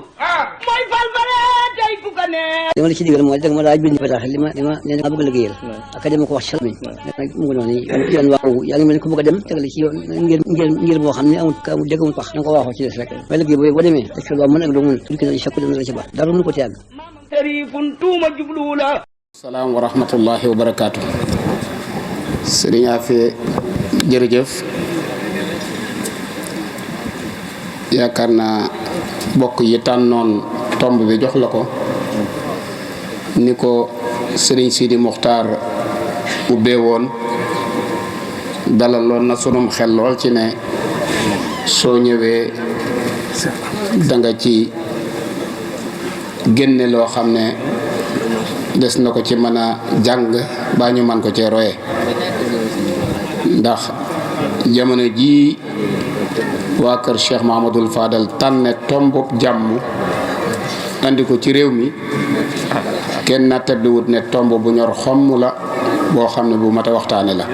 mooy fal bare tey ku ko ne li ma la ci digal mooy dëgg ma laaj bind bataax li ma nee na bëgg a liggéeyal ak dama ko wax ci mi mu ngi noonu yoon waaw yaa ngi mel ni ku bëgg a dem tegale ci yoon ngir boo xam ne amul dégg amul pax da nga ko waaxoo ci des rek waaye liggéey boobu boo demee est-ce que loo mën ak loo mën tukki na sakku dana la ci baax dara mënu ko tiyàgg tarifun tuuma jublu la salaam wa rahmatullahi wa barakaatu. Sëriñ Afee jërëjëf yaakaar naa bokk yi tànnoon tomb bi jox la ko ni ko sëriñ Sidi Muxtaar ubbee woon dalaloon na sunum xel lool ci ne soo ñëwee danga ci génne loo xam ne des na ko ci mën a jàng baa ñu man ko cee roye ndax jamono jii waa kër Cheikh Mahamadul Fadal tànne tombub jàmm andi ko ci réew mi kenn nattabliwut ne tomb bu ñor xomm la boo xam ne bu mat a waxtaane la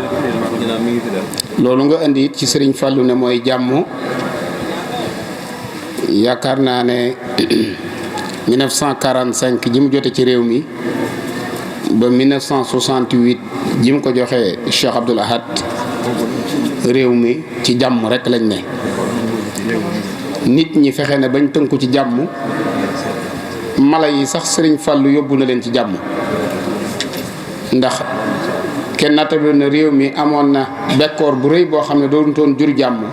loolu nga indi it ci sëriñ Fàllu ne mooy jàmm yaakaar naa ne 1945 ji mu jote ci réew mi ba 1968 ji mu ko joxee Cheikh Abdoul Ahad réew mi ci jàmm rek lañ ne nit ñi fexe ne bañ tënku ci jàmm mala yi sax sëriñ Fàllu yóbbu na leen ci jàmm ndax kenn nattable na réew mi amoon na bekkoor bu rëy boo xam ne doon toon jur jàmm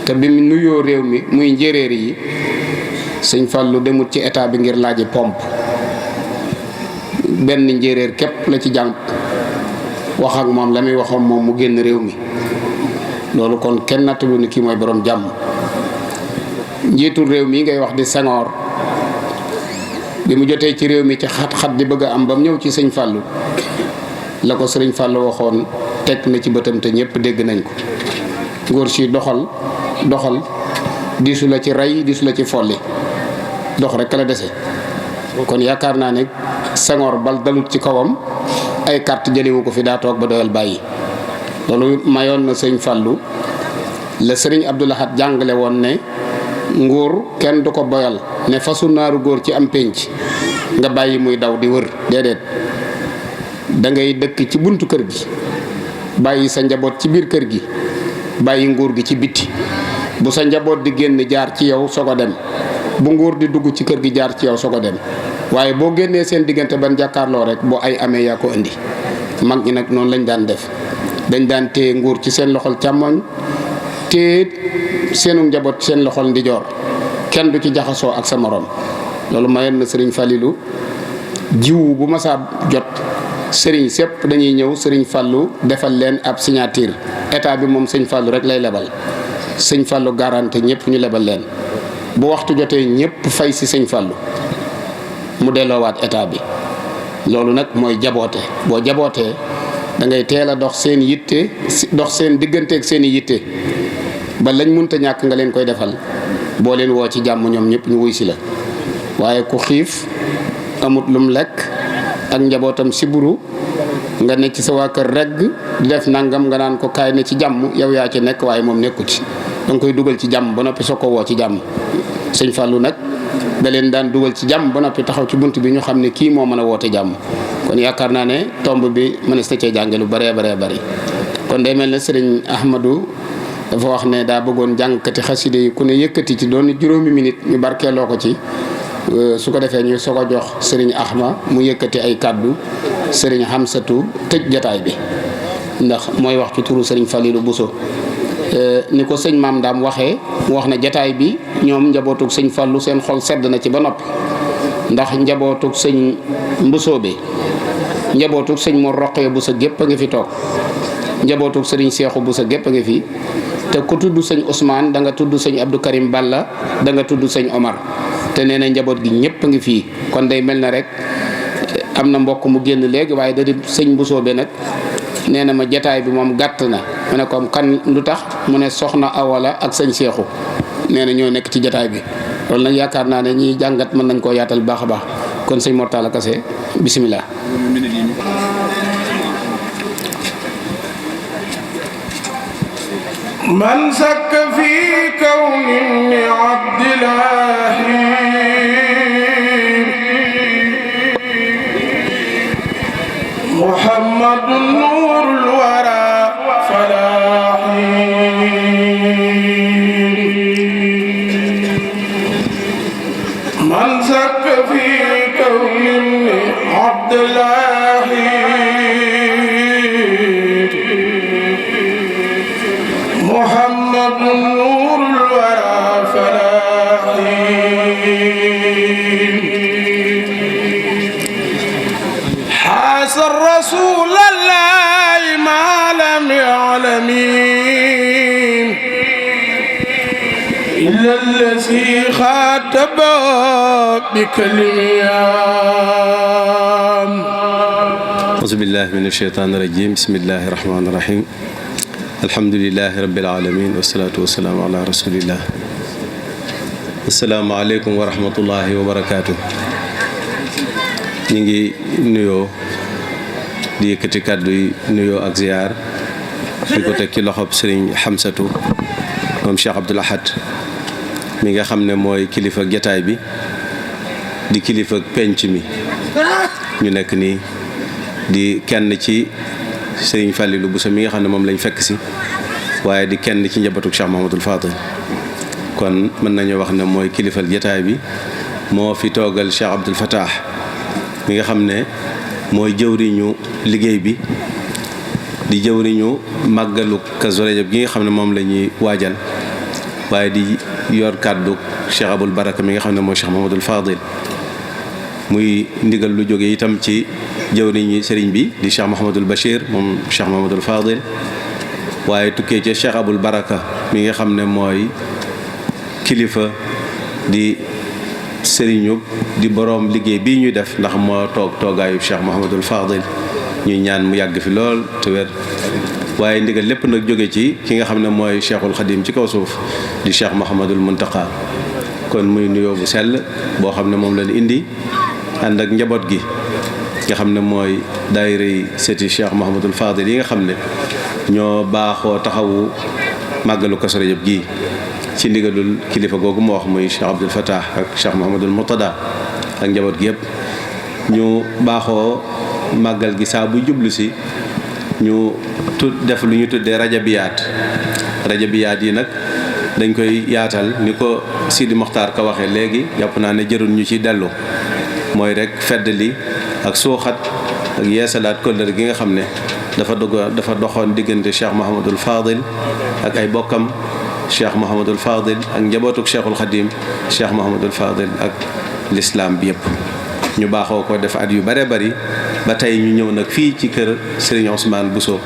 te bi mu nuyoo réew mi muy njéeréer yi sëñ Fàllu demut ci état bi ngir laaji pompe benn njéeréer képp la ci jàng wax ak moom la muy waxoon moom mu génn réew mi loolu kon kenn nattalu ni kii mooy borom jàmm njiitul réew mi ngay wax di Senghor bi mu jotee ci réew mi ci xat-xat di bëgg a am ba mu ñëw ci sëñ Fàllu la ko sëriñ Fàllu waxoon teg na ci bëtam te ñëpp dégg nañ ko ngóor si doxal diisu la ci rey diisu la ci folli dox rek la dese kon yaakaar naa ne Senghor bal dalut ci kawam ay carte jëliwu ko fi daa toog ba doyal bàyyi loolu mayoon na sëñ Fàllu la sëriñ Abdoul Ahad jàngale woon ne nguur kenn du ko boyal ne fasu naaru góor ci am pénc nga bàyyi muy daw di wër déedéet da ngay dëkk ci buntu kër gi bàyyi sa njaboot ci biir kër gi bàyyi nguur gi ci bitti bu sa njaboot di génn jaar ci yow soog a dem bu nguur di dugg ci kër gi jaar ci yow soog a dem waaye boo génnee seen diggante ban jàkkaarloo rek boo ay amee yaa ko indi mag ñi nag noonu lañ daan def dañ daan téye nguur ci seen loxol càmmoñ téye seenu njaboot seen loxol ndijoor kenn du ci jaxasoo ak sa morom loolu mayoon na sëriñ Falilu jiwu bu masaa jot sëriñ sépp dañuy ñëw sëriñ Fàllu defal leen ab signature état bi moom sëñ Fàllu rek lay lebal sëñ Fàllu garanti ñëpp ñu lebal leen bu waxtu jotee ñëpp fay si sëñ Fàllu mu delloowaat état bi loolu nag mooy jaboote boo jabootee da ngay teel a dox seen yitte dox seen digganteeg seen i yitte ba lañ munta ñàkk nga leen koy defal boo leen woo ci jàmm ñoom ñëpp ñu wuy si la waaye ku xiif amut lum lekk ak njabootam siburu nga nekk ci sa waa kër regg di def nangam nga naan ko kaay ne ci jàmm yow yaa ci nekk waaye moom nekku ci danga koy dugal ci jàmm ba noppi soo ko woo ci jàmm sëñ Fallou nag da leen daan dugal ci jàmm ba noppi taxaw ci bunt bi ñu xam ne kii moo mën a woote jàmm kon yaakaar naa ne tomb bi mënees na cee jànge lu bëree bëri kon day mel ne sëriñ Ahmadou dafa wax ne daa bëggoon jàngkati xaside yi ku ne yëkkati ci doon juróomi minute ñu barkeeloo ko ci su ko defee ñu soog a jox sëriñ Ahma mu yëkkati ay kàddu sëriñ Hamsatu tëj jataay bi ndax mooy wax ci turu sëriñ Falilou Bousso ni ko sëñ Maam Daam waxee wax na jataay bi ñoom njabootug sëñ Fallu seen xol sedd na ci ba noppi ndax njabootug sëñ Mbusoo bi njabootug sëñ Mor Roqee Bousso gépp a ngi fi toog njabootug sëriñ Seexu Bousso gépp a ngi fi te ku tudd sëñ Ousmane da nga tudd sëñ Abdou Karim Balla da nga tudd sëñ Omar te nee na njaboot gi ñëpp a ngi fii kon day mel na rek am na mbokk mu génn léegi waaye da di sëñ Mbusoo bi nag nee na ma jataay bi moom gàtt na mu ne ko kan lu tax mu ne soxna Awala ak sëñ Seexu nee na ñoo nekk ci jataay bi loolu nag yaakaar naa ne ñiy jàngat mën nañ koo yaatal baax a baax kon sëñ Mortala Kassé bisimilah. من شك في كون ابن عبد الله عبد الله محمد نور الورى حاس الرسول الله ما لم يعلم إلا الذي خاطب بكلمات. أعوذ بالله من الشيطان الرجيم. بسم الله الرحمن الرحيم. الحمد لله رب العالمين والصلاة والسلام على رسول الله. السلام عليكم ورحمة الله وبركاته. ñu ngi nuyoo di yëkkati kàddu yi nuyoo ak ziyaar di ko teg ci loxob sëriñ Xamsatu moom Cheikh Abdoul Ahad mi nga xam ne mooy kilifa jataay bi di kilifa penc mi ñu nekk nii di kenn ci sëriñ Fallilou Bousso mi nga xam ne moom lañ fekk si waaye di kenn ci njabootu Cheikh Mouhamadoul Fadil kon mën nañu wax ne mooy kilifal jataay bi moo fi toogal Cheikh Abdoul Fattah mi nga xam ne mooy jëwriñu liggéey bi di jëwriñu màggalu Kazu Rajab gi nga xam ne moom la ñuy waajal waaye di yor kàddu Cheikh Aboul Baraka mi nga xam ne mooy Cheikh Mouhamadoul Fadil muy ndigal lu jóge itam ci jëwriñi sëriñ bi di Cheikh Mouhamadoul Bachir moom Cheikh Mouhamadoul Fadil waaye tukkee ca Cheikh Aboul Baraka mi nga xam ne mooy kilifa di sëriñu di boroom liggéey bii ñuy def ndax moo toog toogaayu Cheikh Mouhamadoul Fadil ñuy ñaan mu yàgg fi lool te wér waaye ndigal lépp nag jóge ci ki nga xam ne mooy Cheikhul Khadim ci kaw suuf di Cheikh Mouhamadoul Mountakha kon muy nuyoo bu sell boo xam ne moom lañ indi ànd ak njaboot gi nga xam ne mooy daayira yi sëti Cheikh Mouhamadoul Fadil yi nga xam ne ñoo baaxoo taxawu màggalu Kazu Rajab gi ci ndigalul kilifa googu moo wax muy Cheikh Abdoul Fattah ak Cheikh Mouhamadoul Moutada ak njaboot gi yëpp ñu baaxoo màggal gi saa bu jublu si ñu def lu ñu tuddee rajabiyaat yi nag dañ koy yaatal ni ko Sidi Mokhtar ka waxee léegi jàpp naa ne jërul ñu ci dellu mooy rek feddali ak suuxat ak yeesalaat kóllëre gi nga xam ne dafa doxoon diggante Cheikh Mouhamadoul Fadil ak ay bokkam Cheikh Mouhamadoul Fadil ak njabootuk Cheikhul Khadim Cheikh Mouhamadoul Fadil ak l'islam bi yëpp ñu baaxoo ko def at yu bare bari ba tey ñu ñëw nag fii ci kër Serigne Ousmane Bousso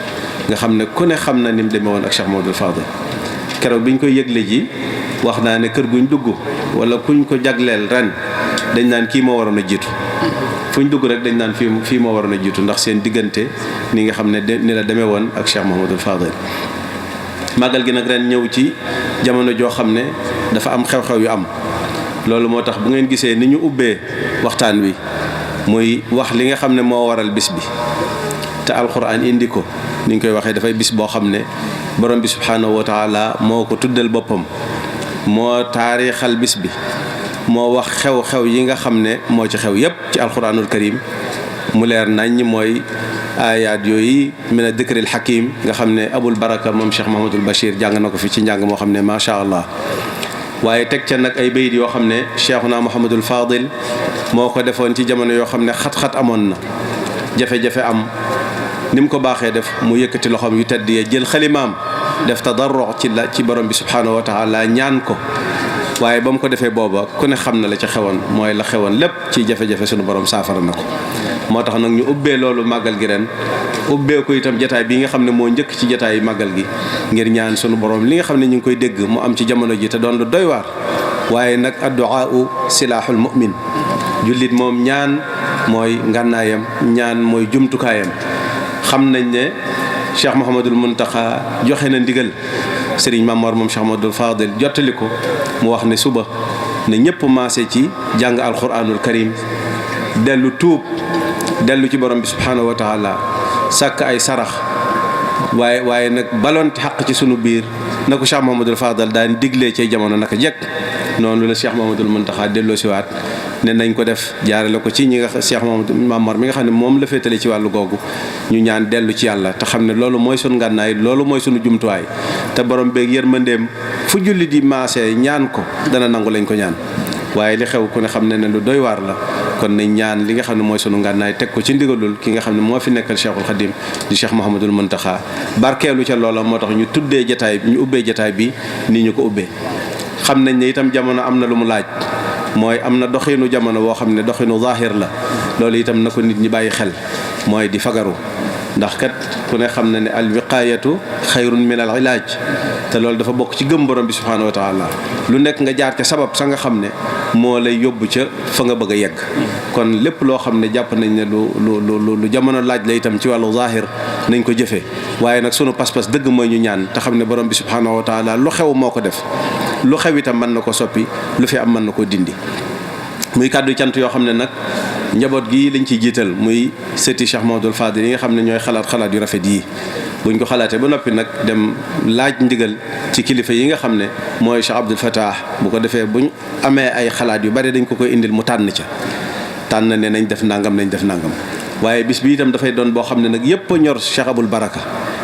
nga xam ne ku ne xam na ni mu demee woon ak Cheikh Mouhamadoul Fadil keroog bi ñu koy yëgle ji wax naa ne kër guñ dugg wala kuñ ko jagleel ren dañ naan kii moo waroon a jiitu fuñ dugg rek dañ naan fii moo waroon a jiitu ndax seen diggante ni nga xam ne ni la demee woon ak Cheikh Mouhamadoul Fadil màggal gi nag ren ñëw ci jamono joo xam ne dafa am xew-xew yu am loolu moo tax bu ngeen gisee ni ñu ubbee waxtaan wi muy wax li nga xam ne moo waral bis bi te alxuraan indi ko ni ñu koy waxee dafay bis boo xam ne borom bi subhaanahu wa taala moo ko tuddal boppam moo taarixal bis bi moo wax xew-xew yi nga xam ne moo ci xew yépp ci alxuraanul karim mu leer nañ mooy ayaat yooyu min a dikril hakim nga xam ne Aboul Baraka moom Cheikh Mouhamadoul Bachir jàng na ko fi ci njàng moo xam ne macha allah waaye teg ca nag ay bayit yoo xam ne Cheikhuna Mouhamadoul Fadil moo ko defoon ci jamono yoo xam ne xat-xat amoon na jafe-jafe am ni mu ko baaxee def mu yëkkati loxoom yu tedd yee jël xalimaam def tadarru ci borom bi subhaanahu wa taala ñaan ko waaye ba mu ko defee booba ku ne xam na la ca xewoon mooy la xewoon lépp ci jafe-jafe sunu borom saafara na ko moo tax nag ñu ubbee loolu màggal gi ren ubbee ko itam jataay bi nga xam ne moo njëkk ci jataay màggal gi ngir ñaan sunu borom li nga xam ne ñu ngi koy dégg mu am ci jamono ji te doon lu doy waar waaye nag addu'a silaaxul mu'min jullit moom ñaan mooy ngànnaayam ñaan mooy jumtukaayam xam nañ ne Cheikh Mouhamadoul Mountakha joxe na ndigal Serigne Mamor moom Cheikh Mouhamadoul Fadil jottali ko mu wax ne suba ne ñëpp maase ci jàng alquranul karim dellu tuub dellu ci borom bi subhaanahu wa taala sàkk ay sarax waaye nag balonte xaq ci sunu biir na ko Cheikh Mouhamadoul Fadil daan diglee ci jamono naka jekk noonu la Cheikh Mouhamadoul Mountakha delloo siwaat ne nañ ko def jaarale ko ci ñi nga Cheikh Mouhamadoul Mamor mi nga xam ne moom la féetale ci wàllu googu ñu ñaan dellu ci yàlla te xam ne loolu mooy sunu ngànnaay loolu mooy sunu jumtuwaay te borom beeg yërmandeem fu julli di maasee ñaan ko dana nangu lañ ko ñaan waaye li xew ku ne xam ne ne lu doy waar la kon nañ ñaan li nga xam ne mooy sunu ngànnaay teg ko ci ndigalul ki nga xam ne moo fi nekkal Cheikhul Khadim di Cheikh Mouhamadul Muntaxa barkeelu ca loola moo tax ñu ubbee jataay bi ni ñu ko ubbee. xam nañ ne itam jamono am na lu mu laaj mooy am na doxinu jamono boo xam ne doxinu zaahir la loolu itam na ko nit ñi bàyyi xel mooy di fagaru ndax kat ku ne xam na ne al wiqaayatu xayrun min al ilaaj te loolu dafa bokk ci gëm borom bi subhaanahu wa taala lu nekk nga jaar ca sabab sa nga xam ne moo lay yóbbu ca fa nga bëgg a yegg kon lépp loo xam ne jàpp nañ ne lu jamono laaj la itam ci wàllu zaahir nañ ko jëfee waaye nag sunu pas-pas dëgg mooy ñu ñaan te xam ne borom bi subhaanahu wa taala lu xew moo ko def lu xew itam mën na ko soppi lu fi am mën na koo dindi muy kàddu cant yoo xam ne nag njaboot gi lañ ciy jiital muy sëti Cheikh Mamadou Fadil yi nga xam ne ñooy xalaat yu rafet yi buñ ko xalaatee ba noppi nag dem laaj ndigal ci kilifa yi nga xam ne mooy Cheikh Abdoul Fattah bu ko defee buñ amee ay xalaat yu bari dañ ko koy indil mu tànn ca tànn ne nañ def nangam waaye bis bi itam dafay doon boo xam ne nag yëpp a ñor Cheikh Aboul Baraka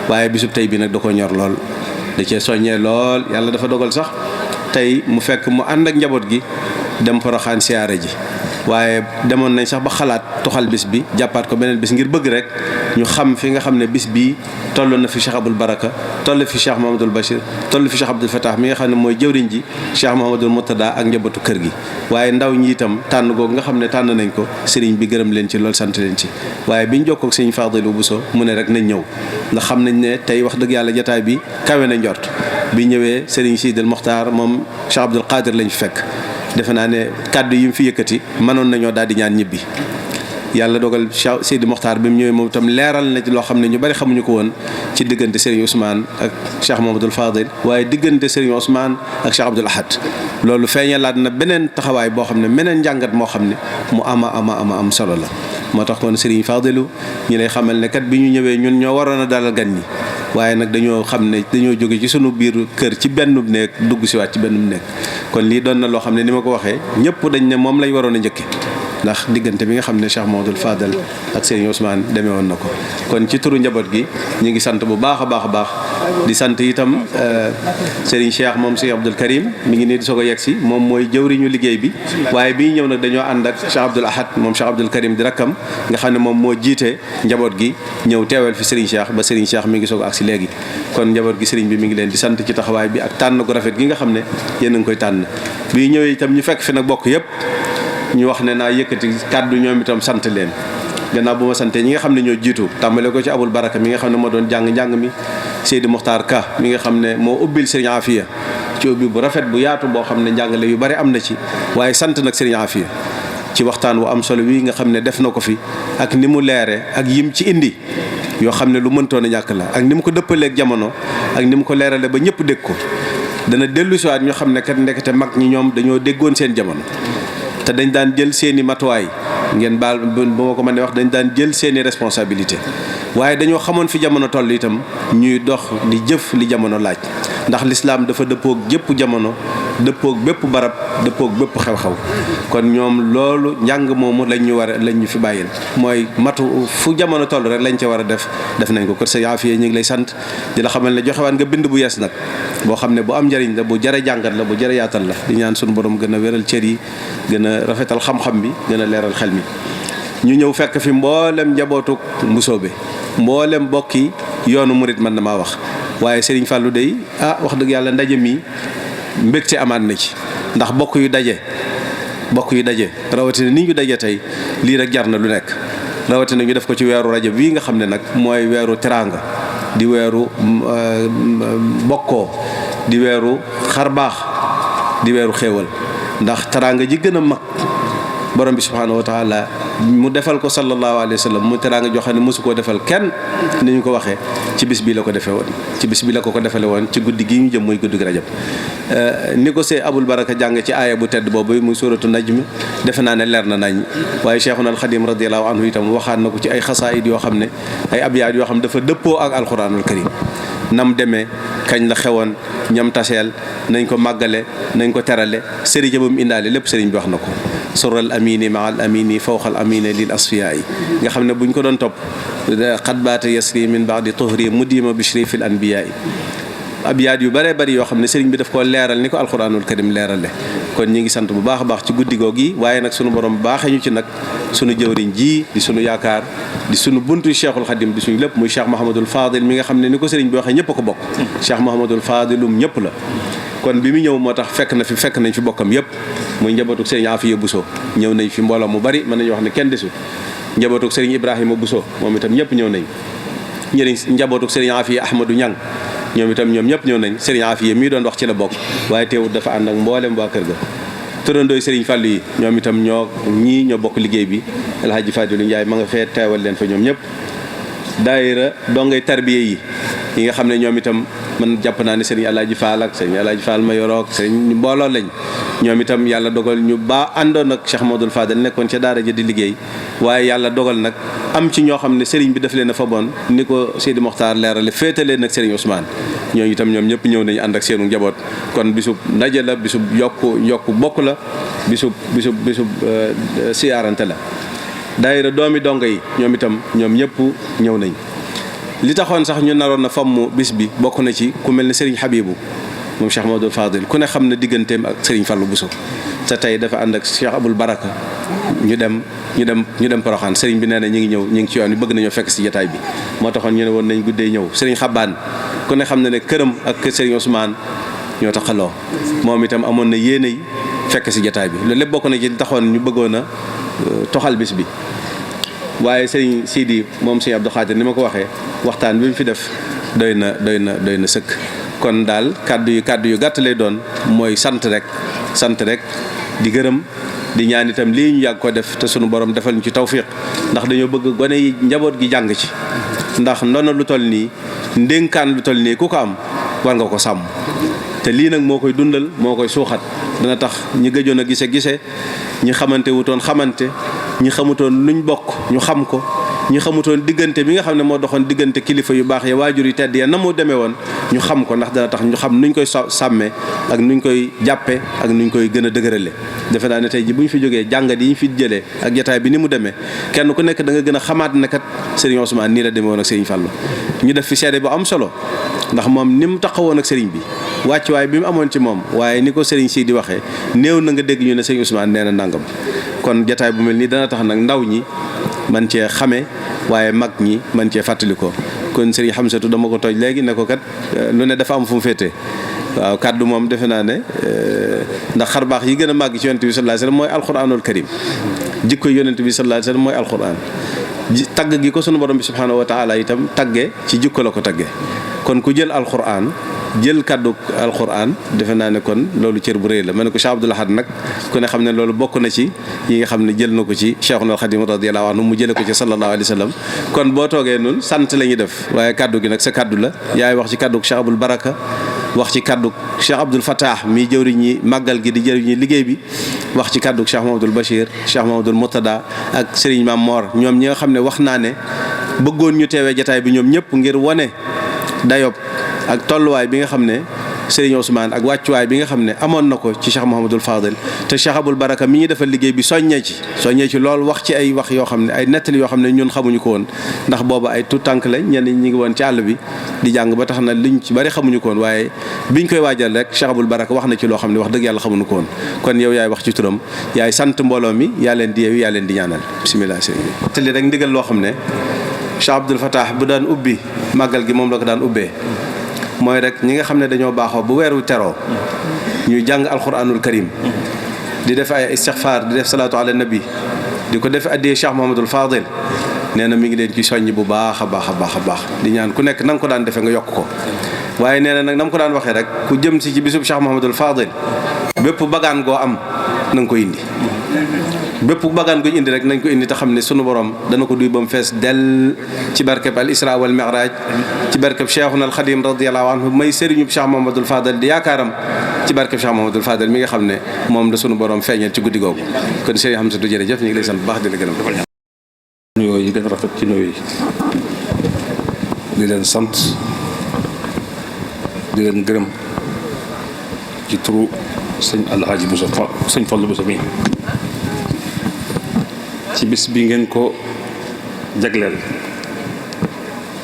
waaye bisub tey bi nag da ko ñor lool da cee soññee lool yàlla dafa dogal sax tey mu fekk mu ànd ak njaboot gi dem Poroxaan siyaare ji waaye demoon nañ sax ba xalaat toxal bis bi jàppaat ko beneen bis ngir bëgg rek ñu xam fi nga xam ne bis bii toll na fi Cheikh Aboul Baraka toll fi Cheikh Mouhamadoul Bachir toll fi Cheikh Abdoul Fattah mi nga xam ne mooy jëwriñ ji Cheikh Mouhamadoul Moutada ak njabootu kër gi waaye ndaw ñi itam tànn googu nga xam ne tànn nañ ko sëriñ bi gërëm leen ci loolu sant leen ci waaye biñ jokkoo ak sëriñ Fadilou Bousso mu ne rek nañ ñëw ndax xam nañ ne tey wax dëgg yàlla jataay bi kawe na njort bi ñëwee sëriñ Sidil Mokhtar moom Cheikh Abdoul Qadir lañ fi fekk defe naa ne kàddu yi mu fi yëkkati mënoon nañoo daal di ñaan ñibbi yàlla dogal Cheikh Sidi Mokhtar bi mu ñëwee moom itam leeral na ci loo xam ne ñu bari xamuñu ko woon ci diggante Serigne Ousmane ak Cheikh Mouhamadoul Fadil waaye diggante Serigne Ousmane ak Cheikh Abdoul Ahad loolu feeñalaat na beneen taxawaay boo xam ne beneen njàngat moo xam ne mu am solo la. moo tax kon Serigne Fadilou ñi lay xamal ne kat bi ñu ñëwee ñun ñoo waroon a dalal gan ñi waaye nag dañoo xam ne dañoo jóge ci sunu biir kër ci benn néeg dugg si waat ci benn néeg kon lii doon na loo xam ne ni ma ko waxee ñëpp dañ ne moom lañ waroon a njëkke ndax diggante bi nga xam ne Cheikh Mouhamadoul Fadal ak Serigne Ousmane demee woon na ko kon ci turu njaboot gi ñu ngi sant bu baax a baax di sant itam Serigne Cheikh moom Serigne Abdoul Karim mi ngi nii di soog a yegg si moom mooy jëwriñu liggéey bi waaye bi ñu ñëw nag dañoo ànd ak Cheikh Abdoul Ahad moom Cheikh Abdoul Karim di rakkam nga xam ne moom moo jiite njaboot gi ñëw teewal fi Serigne Cheikh ba Serigne Cheikh mi ngi soog a agsi léegi kon njaboot gi Serigne bi mi ngi leen di sant ci taxawaay bi ak tànn gu rafet gi nga xam ne yéen a ngi koy tànn bi ñëwee itam ñu fekk fi nag bokk yëpp ñu wax ne naa yëkkati kàddu ñoom itam sant leen gannaaw bu ma santee ñi nga xam ne ñoo jiitu tàmbale ko ci Aboul Baraka mi nga xam ne moo doon njàng mi Seydi Mokhtar Ka mi nga xam ne moo ubbil Serigne Afia ci ubbi bu rafet bu yaatu boo xam ne njàngale yu bari am na ci waaye sant nag Serigne Afia ci waxtaan wu am solo wi nga xam ne def na ko fi ak ni mu leere ak yim ci indi yoo xam ne lu mëntoon a ñàkk la ak ni mu ko dëppaleeg jamono ak ni mu ko leerale ba ñëpp dégg ko dana dellu siwaat ñu xam ne kat ndekete mag ñi ñoom dañoo déggoon seen jamono te dañ daan jël seeni matuwaay ngeen baal bu ma ko mënee wax dañ daan jël seeni responsabilité waaye dañoo xamoon fi jamono toll itam ñuy dox di jëf li jamono laaj ndax lislaam dafa dëppoog jëpp jamono dëppoog bépp barab dëppoog bépp xew-xew kon ñoom loolu njàng moomu lañ ñu fi bàyyil mooy matu fu jamono toll rek lañ ca war a def nañ ko kër sa yaafiye ñu ngi lay sant di la xamal ne joxewaan nga bind bu yees nag boo xam ne bu am njariñ la bu jare jàngat la bu jare yaatal la di ñaan suñu borom gën a wéral cër yi gën a rafetal xam-xam bi gën a leeral xel mi ñu ñëw fekk fi mboolem njabootuk mbusoobe mboolem bokki yoonu murit man na maa wax waaye Serigne Fallou dey wax dëgg yàlla ndaje mi mbégte amaat na ci ndax bokk yu daje rawatina ni ñu daje tey lii rek jar na lu nekk rawatina ñu def ko ci weeru rajab bii nga xam ne nag mooy weeru teraanga di weeru bokkoo di weeru xarbaax di weeru xéewal ndax teraanga ji gën a mag borom bi subhaanahu wa taala mu defal ko sallallahu alayhi wa sallam mu teraanga joxe ne mosu koo defal kenn ni ñu ko waxee ci bis bi la ko defee woon ci bis bi la ko defale woon ci guddi gi ñu jëm muy guddi gi rajab ni ko see Aboul Baraka jàng ci aaya bu tedd boobu muy suratu najm defe naa ne leer na nañ waaye Cheikhuna al Xadim radiyallahu anhu itam waxaat na ko ci ay xasaayid yoo xam ne ay abyaat yoo xam ne dafa dëppoo ak alquranul karim nam demee kañ la xewoon ñam taseel nañ ko màggale nañ ko terale sëriñ ba mu indaale lépp sëriñ bi wax na ko sural amini ma al amini fawqal amini lil asfiya yi nga xam ne buñ ko doon topp xat baata yasri min baadi tuhri mudima bishri fil anbiya yi abyaat yu bëree bëri yoo xam ne sëriñ bi daf koo leeral ni ko alxuraanul karim leerale kon ñi ngi sant bu baax a baax ci guddi googu yi waaye nag sunu borom baaxee ñu ci nag sunu jëwriñ ji di sunu yaakaar di sunu buntu Cheikhul Khadim di suñu lépp muy Cheikh Mouhamadul Fadil mi nga xam ne ni ko sëriñ bi waxee ñëpp a ko bokk Cheikh Mouhamadul Fadilum ñëpp la kon bi mu ñëw moo tax fekk nañ fi bokkam yëpp muy njabootu sëriñ Afiya Bousso ñëw nañ fi mbooloo mu bari mën nañu wax ne kenn desul njabootu sëriñ Ibrahima Bousso moom itam ñëpp ñëw nañ njabootu sëriñ Afiya Ahmadou Ñang ñoom itam ñoom ñëpp ñëw nañ sëriñ Afiya mii doon wax ci la bokk waaye teewut dafa ànd ak mboolem waa kër ga turandooy sëriñ Fàllu yi ñoom itam ñoo bokk liggéey bi El Hadji Fadilu Ndiaye ma nga fee teewal leen fa ñoom ñëpp daayira dongay tarbiye yi nga xam ne ñoom itam man jàpp naa ne sëriñ Alaaji Fall ak sëriñ Alaaji Fall ma yoroog sëriñ mbooloo lañ ñoom itam yàlla dogal ñu ba àndoon ak Cheikh Modou Fadel nekkoon ca daara ja di liggéey waaye yàlla dogal nag am ci ñoo xam ne sëriñ bi daf leen a faboon ni ko Seydi Mokhtar leerale féetaleen nag sëriñ Ousmane ñooñu itam ñoom ñëpp ñëw nañu ànd ak seenu njaboot kon bisub ndaje la bisub yokku bokk la bisub siyaarante la daayira doomi dongo yi ñoom itam ñoom ñëpp ñëw nañ li taxoon sax ñu naroon na fomm bis bi bokk na ci ku mel ne Serigne Habibou moom Cheikh Mamadou Fadil ku ne xam na digganteem ak Serigne Fallou Bousso te tey dafa ànd ak Cheikh Aboul Baraka ñu dem Porokhane Serigne bi nee na ñu ngi ci yoon bi bëgg nañoo fekk si jotaay bi moo taxoon ñu ne woon nañ guddee ñëw Serigne Xabaan ku ne xam na ne këram ak kër Serigne Ousmane ñoo taxaloo moom itam amoon na yéene yi fekk si jotaay bi loolu lépp bokk na ci taxoon ñu bëggoon a toxal bis bi waaye sëriñ Sidi moom sëriñ Abdou Khadir ni ma ko waxee waxtaan bi mu fi def doy na sëkk kon daal kàddu yu gàtt lay doon mooy sant rek di gërëm di ñaan itam lii ñu yàgg ko def te sunu borom defal ñu ci tawfiq ndax dañoo bëgg gone yi njaboot gi jàng ci ndax ndono lu toll nii ndénkaan lu toll nii ku ko am war nga ko sàmm te lii nag moo koy dundal moo koy suuxat dana tax ñi gëjoon a gise ñi xamante wutoon xamante ñi xamutoon luñ bokk ñu xam ko ñi xamutoon diggante bi nga xam ne moo doxoon diggante kilifa yu baax ya waajur yu tedd ya na mu demee woon ñu xam ko ndax dana tax ñu xam nuñ koy sàmmee ak nuñ koy jàppe ak nuñ koy gën a dëgërale defe naa ne tey ji bu ñu fi jógee jàngat yi ñu fi jëlee ak jataay bi ni mu demee kenn ku nekk da nga gën a xamaat ne kat Serigne Ousmane nii la demee woon ak Serigne Fallou ñu def fi seede bu am solo ndax moom ni mu taxawoon ak Serigne bi wàccuwaay bi mu amoon ci moom waaye ni ko Serigne si di waxee néew na nga dégg ñu ne Serigne Ousmane nee na nangam kon jataay bu mel nii dana tax nag ndaw ñi man cee xame waaye mag ñi man cee fàttali ko kon Serigne Hamsatu dama ko toj léegi ne ko kat lu ne dafa am fu mu féetee waaw kàddu moom defe naa ne ndax xar baax yi gën a màgg ci yonent bi sallallahu alayhi wasallam mooy alquranul karim jikko yonent bi sallallahu alayhi wasallam mooy alquran tagg gi ko sunu borom bi subhanahu wa taala itam tagge ci jikko la ko tagge kon ku jël alquran jël kàddu alquran defe naa ne kon loolu cër bu rëy la ma ne ko Cheikh Abdoul Ahad nag ku ne xam ne loolu bokk na ci yi nga xam ne jël na ko ci Cheikhul Khadim radiyallahu anhu mu jële ko ci sallallahu alayhi wa sallam kon boo toogee nun sant la ñuy def waaye kàddu gi nag sa kàddu la yaay wax ci kàddu Cheikh Aboul Baraka wax ci kàddu Cheikh Abdoul Fattah mi jëwriñ ñi màggal gi di jëwriñ ñi liggéey bi wax ci kàddu Cheikh Mamadou Bachir Cheikh Mamadou Moutada ak Serigne Mame Mor ñoom ñi nga xam ne wax naa ne bëggoon ñu teewee jataay bi ñoom ñëpp ngir wane dayob ak tolluwaay bi nga xam ne Serigne Ousmane ak wàccuwaay bi nga xam ne amoon na ko ci Cheikh Mouhamadul Fadel te Cheikh Aboul Baraka mi ñu defal liggéey bi soññee ci lool wax ci ay wax yoo xam ne ay nettali yoo xam ne ñun xamuñu ko woon ndax booba ay tout tànk lañ ñenn ñi ngi woon ci àll bi di jàng ba tax na liñ ci bari xamuñu ko woon waaye biñ koy waajal rek Cheikh Aboul Baraka wax na ci loo xam ne wax dëgg yàlla xamuñu ko woon kon yow yaay wax ci turam yaay sant mbooloo mi yaa leen di yeewi yaa leen di ñaanal bisimilah sëriñ bi te li rek ndigal loo xam ne Cheikh Abdoul Fattah bu daan ubbi màggal gi moom la ko daan ubbee mooy rek ñi nga xam ne dañoo baaxoo bu weeru teroo ñuy jàng alquranul karim di def ay istixfaar di def salaatu ala nabi di ko def addiyee Cheikh Mouhamadul Fadil nee na mi ngi leen ci soññ bu baax a baax di ñaan ku nekk na nga ko daan defee nga yokk ko waaye nee na nag na nga ko daan waxee rek ku jëm si ci bisub Cheikh Mouhamadul Fadil bépp bagaan goo am na nga ko indi bépp bagaan guñ indi rek nañ ko indi te xam ne sunu borom dana ko duy ba mu fees dell ci barkeb al isra wal mi'raj ci barkeb Cheikhuna al Khadim radiyallahu anhu may sëriñu Cheikh Mouhamadul Fadel di yaakaaram ci barkeb Cheikh Mouhamadul Fadel mi nga xam ne moom la sunu borom feeñal ci guddi googu kon sëriñ Hamsatu jërëjëf ñu ngi lay sant bu baax di la gërëm defal nuyoo yi gën a rafet ci nuyoo yi di leen sant di leen gërëm ci turu sëñ Alhaji Bousso sëñ Fallou Bousso mi ci bis bi ngeen ko jagleel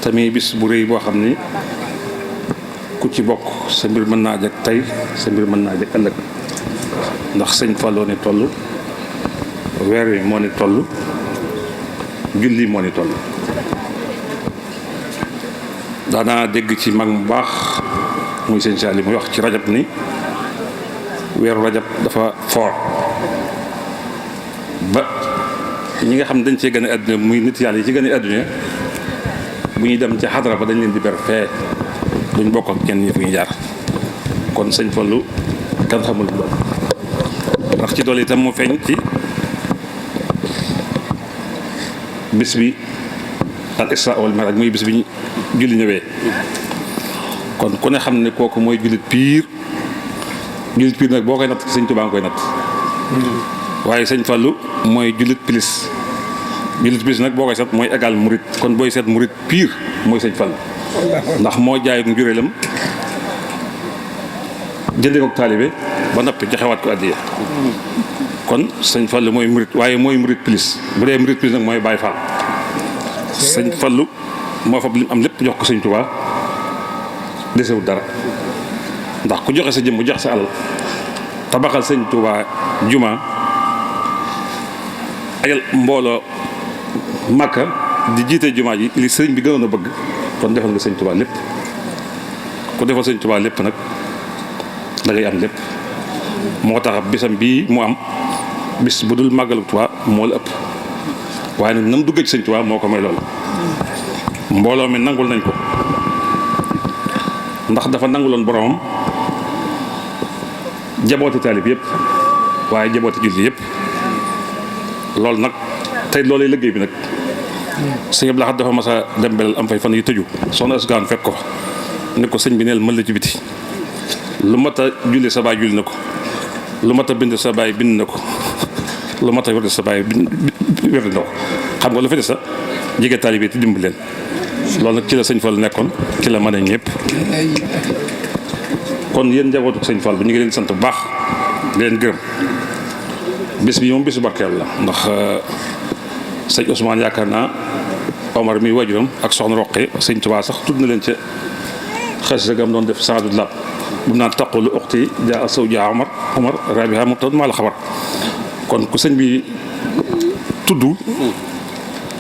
tamit bis bu rëy boo xam ni ku ci bokk sa mbir mën naa jag tey sa mbir mën naa jag ëllëg ndax sëñ Fallou ni toll weer wi moo ni toll julli moo ni toll daanaa dégg ci mag mu baax muy sëñ Saali muy wax ci rajab ni weeru rajab dafa foor ba ñi nga xam ne dañ cee gën a àdduna muy nit yàlla yi ci gën a àdduna bu ñuy dem ci xadra ba dañ leen di ber fee duñ bokk ak kenn ñi fu ñu jaar kon sëñ Fallou kan xamul lool ndax ci dool itam mu feeñ ci bis bi al isra wal mi'raj muy bis bi ñu julli ñëwee kon ku ne xam ne kooku mooy jullit piir nag boo koy natt sëñ Tuubaa nga koy natt waaye sëñ Fallou mooy jullit pilis nag boo koy seet mooy égal murit kon booy seet murit piir mooy sëñ Fallou ndax moo jaay njuréelam jëndee ko taalibe ba noppi joxewaat ko addiya kon sëñ Fallou mooy murit waaye mooy murit pilis bu dee murit pilis nag mooy Baay Faal sëñ Fallou moo fab li am lépp jox ko sëñ Tuubaa desewut dara ndax ku joxe sa jëmm jox sa alal tabaxal sëñ Tuubaa juma ayal mbooloo Makka di jiite juma ji li sëriñ bi gënoon a bëgg kon defal nga sëñ Tuubaa lépp ku defal sëñ Tuubaa lépp nag da ngay am lépp moo tax bisam bii mu am bis bu dul màggalu Tuubaa moo la ëpp waaye nag nam dugg ci sëñ Tuubaa moo ko may loolu mbooloo mi nangul nañ ko ndax dafa nanguloon boromam jabooti taalib yëpp waaye jabooti julli yëpp loolu nag tey loolay liggéey bi nag sëñ Abdou Lahad dafa mas a dem belal am fay fan yu tëju soxna asgaan fekk ko fa ni ko sëñ bi neel mën la ci biti lu mat a julli sa baay julli na ko lu mat a bind sa baay bind na ko lu mat a wérde sa baay wérde na ko xam nga lu fi des sa jege taalib yi te dimbali leen loolu nag ci la sëñ Fall nekkoon ci la mën a ñëpp kon yéen njabootu sëñ Fall bi ñu ngi leen sant bu baax di leen gërëm bis bi moom bisu barkeel la ndax sëñ Ousmane yaakaar naa Omar mi wajuram ak soxna Roqe sëñ Tuubaa sax tudd na leen ca xasida gam doon def saadu lab bu mu naan taqulu uxti jaa saw jaa Omar rabiha moom tamit maa la xabar kon ku sëñ bi tudd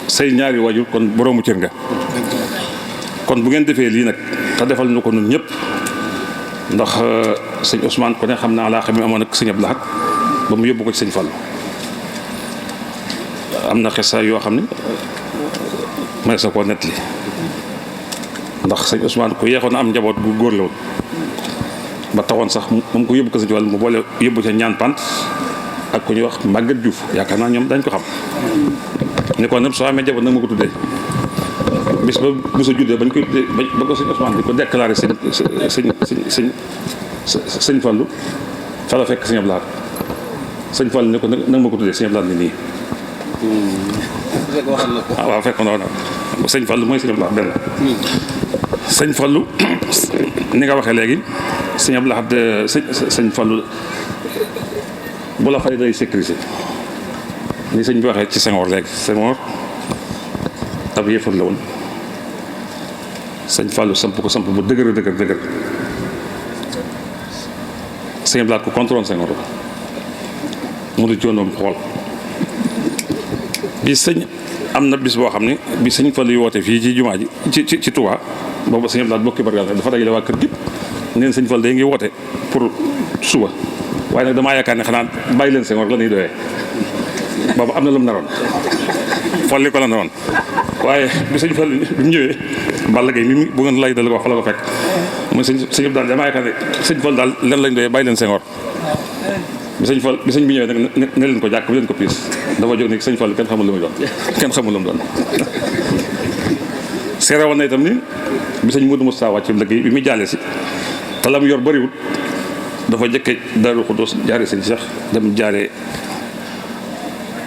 say ñaari wajur kon boroomu cër nga kon bu ngeen defee lii nag te defal ñu ko nun ñëpp ndax sëñ Ousmane ko ne xam naa laa xam ne amoon ak sëñ Abdou Lahad ba mu yóbbu ko ci sëñ Fall am na xesa yoo xam ne may sa koo nettali ndax sëñ Ousmane ku yeexoon na am njaboot bu góor la woon ba taxoon sax moom ko yóbbu ko sëñ Fall mu boole yóbbu ca ñaan pant ak ku ñuy wax Maguette Diouf yaakaar naa ñoom dañ ko xam ni ko nag soo amee njaboot nag ma ko tuddee bis ba bu sa juddee bañ koy tuddee ba ko sëñ Ousmane di ko déclaré sëñ Fallu fa la fekk sëñ Abdou Lahad sëñ Fallu ne ko nag ma ko tuddee sëñ Abdou Lahad ni nii waaw fekk na sëñ Fallu mooy sëñ Abdou Lahad benn sëñ Fallu ni nga waxee léegi sëñ Abdou Lahad sëñ Fallu bu la fay day sécuriser ni sëñ bi waxee ci Senghor léegi Senghor ab yëfar la woon sëñ Fallou samp ko samp bu dëgër sëñ Abdou Lahad ko contrôle Senghor la mu du coonoom xool bi sëñ am na bis boo xam ne bi sëñ Fallou yu woote fii ci jumaa ji ci Touba boobu sëñ Abdou Lahad bokki bargal dafa dajale waa kër gi neen sëñ Fallou day ngi woote pour suba waaye nag damaa yaakaar ne xanaa bàyyi leen Senghor la ñuy doyee boobu am na lu mu naroon folli ko la naroon waaye bi sëñ Fall bi mu ñëwee Balla Gaye mi bu ngeen lay dal ko wax fa la ko fekk mooy sëñ daal damaa yaakaar ne sëñ Fall daal lan lañ doyee bàyyi leen Senghor bi sëñ bi ñëwee nag ne leen ko jàkk bi leen ko piis dafa jóg ni sëñ Fall kenn xamul lu muy doon kenn xamul lu mu doon seere woon na itam ni bi sëñ Modou Moustapha wàcc liggéey bi muy jàllee si te la mu yor bëriwul dafa jëkke Daaru Xudoos jaaree sëñ Cheikh dem jaaree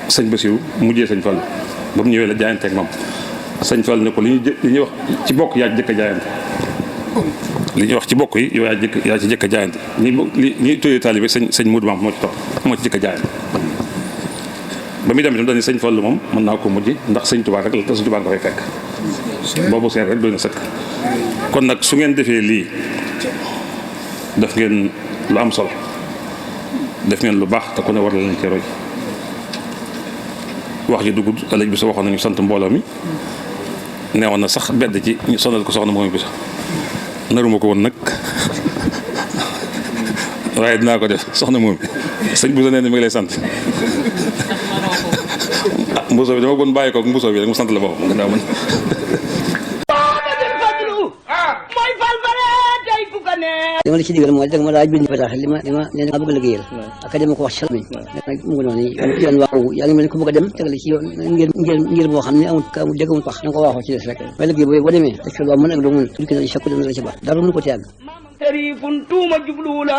sëñ Bassirou mujjee sëñ Fall ba mu ñëwee la jaayanteeg moom sëñ Fall ne ko li ñuy wax ci bokk yaa ci jëkk a jaayante li ñuy wax ci bokk yi yow yaa ci jëkk a jaayante ñi tooyee taalibe sëñ Modou Maam moo ci topp moo ci jëkk a jaayante ba muy dem itam dañu sëñ Fall moom mën naa ko mujj ndax sëñ Tuubaa rek la te sëñ Tuubaa nga fay fekk boobu seen rek doy na sëkk kon nag su ngeen defee lii def ngeen lu am solo def ngeen lu baax te ku ne war la leen ci roy wax ji dugg ëllëg bi sa waxoon nañu sant mbooloo mi neewoon na sax bedd ci ñu sonal ko soxna moom bi sax naruma ko woon nag waaye dinaa ko def soxna moom bi sëñ Bousso nee na mi ngi lay sant mbuso bi dama bon bàyyi ko mbuso bi rek mu sant la boppam gannaaw man li ma la ci digal mooy danga ma daa bind bataaxal li ma nee na bëgg a liggéeyal ak dama ko wax sal mi mu ngi noonu yoon waaw yaa ngi mel ni ku bëgg a dem tegale ci yoon ngir boo xam ne amul dégg amul pax da nga ko waaxoo ci des rek waaye liggéey boobu boo demee def loo mën ak loo mën dikk na sakku dana la ci baax dara mënu ko teg sëriñ tuuma jubluwu la